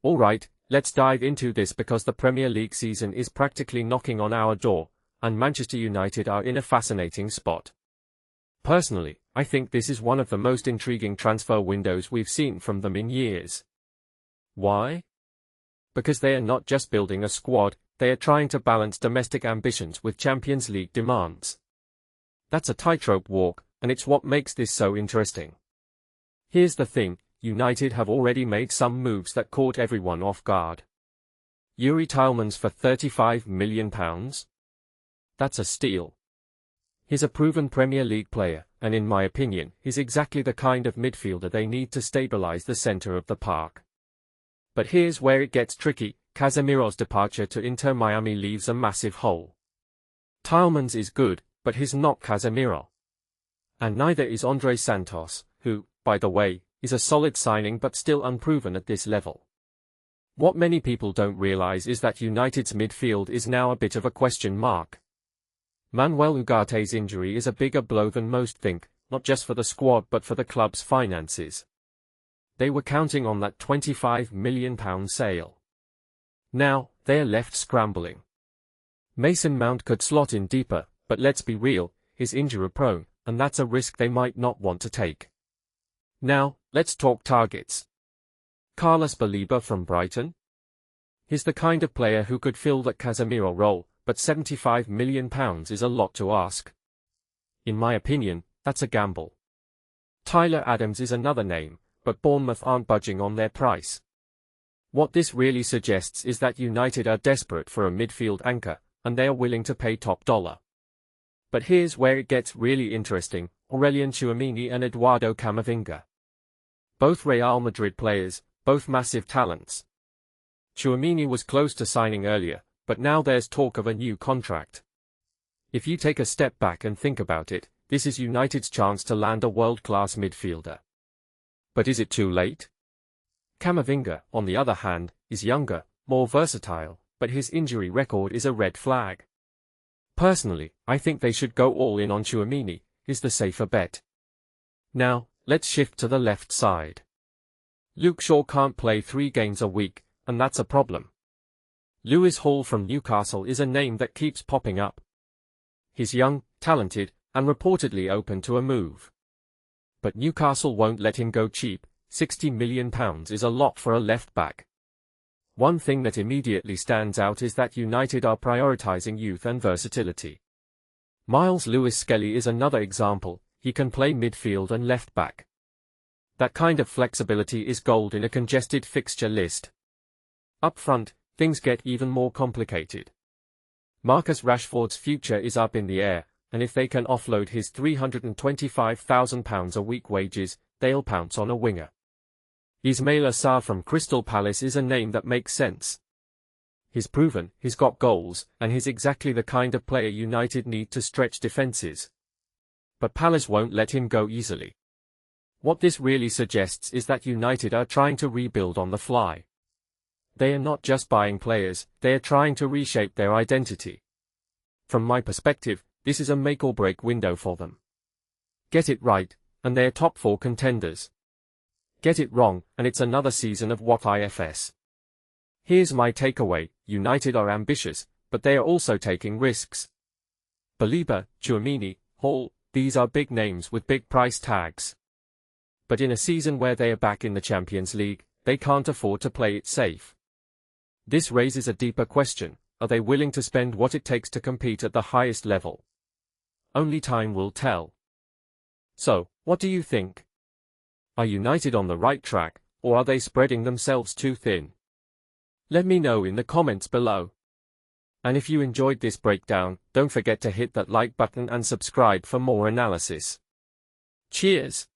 Alright, let's dive into this because the Premier League season is practically knocking on our door, and Manchester United are in a fascinating spot. Personally, I think this is one of the most intriguing transfer windows we've seen from them in years. Why? Because they are not just building a squad, they are trying to balance domestic ambitions with Champions League demands. That's a tightrope walk, and it's what makes this so interesting. Here's the thing, United have already made some moves that caught everyone off guard. Youri Tielemans for £35 million? That's a steal. He's a proven Premier League player, and in my opinion, he's exactly the kind of midfielder they need to stabilise the centre of the park. But here's where it gets tricky. Casemiro's departure to Inter Miami leaves a massive hole. Tielemans is good, but he's not Casemiro. And neither is Andre Santos, who, by the way, is a solid signing but still unproven at this level. What many people don't realise is that United's midfield is now a bit of a question mark. Manuel Ugarte's injury is a bigger blow than most think, not just for the squad but for the club's finances. They were counting on that £25 million sale. Now, they're left scrambling. Mason Mount could slot in deeper, but let's be real, he's injury-prone, and that's a risk they might not want to take. Now, let's talk targets. Carlos Baleba from Brighton? He's the kind of player who could fill that Casemiro role, but £75 million is a lot to ask. In my opinion, that's a gamble. Tyler Adams is another name, but Bournemouth aren't budging on their price. What this really suggests is that United are desperate for a midfield anchor, and they are willing to pay top dollar. But here's where it gets really interesting, Aurelien Tchouameni and Eduardo Camavinga. Both Real Madrid players, both massive talents. Tchouameni was close to signing earlier, but now there's talk of a new contract. If you take a step back and think about it, this is United's chance to land a world-class midfielder. But is it too late? Camavinga, on the other hand, is younger, more versatile, but his injury record is a red flag. Personally, I think they should go all in on Tchouameni, is the safer bet. Now, let's shift to the left side. Luke Shaw can't play 3 games a week, and that's a problem. Lewis Hall from Newcastle is a name that keeps popping up. He's young, talented, and reportedly open to a move. But Newcastle won't let him go cheap. £60 million is a lot for a left-back. One thing that immediately stands out is that United are prioritising youth and versatility. Miles Lewis-Skelly is another example. He can play midfield and left-back. That kind of flexibility is gold in a congested fixture list. Up front, things get even more complicated. Marcus Rashford's future is up in the air, and if they can offload his £325,000 a week wages, they'll pounce on a winger. Ismail Assar from Crystal Palace is a name that makes sense. He's proven, he's got goals, and he's exactly the kind of player United need to stretch defences. But Palace won't let him go easily. What this really suggests is that United are trying to rebuild on the fly. They are not just buying players, they are trying to reshape their identity. From my perspective, this is a make-or-break window for them. Get it right, and they're top 4 contenders. Get it wrong, and it's another season of what ifs. Here's my takeaway, United are ambitious, but they are also taking risks. Baleba, Tchouameni, Hall, these are big names with big price tags. But in a season where they are back in the Champions League, they can't afford to play it safe. This raises a deeper question, are they willing to spend what it takes to compete at the highest level? Only time will tell. So, what do you think? Are United on the right track, or are they spreading themselves too thin? Let me know in the comments below. And if you enjoyed this breakdown, don't forget to hit that like button and subscribe for more analysis. Cheers!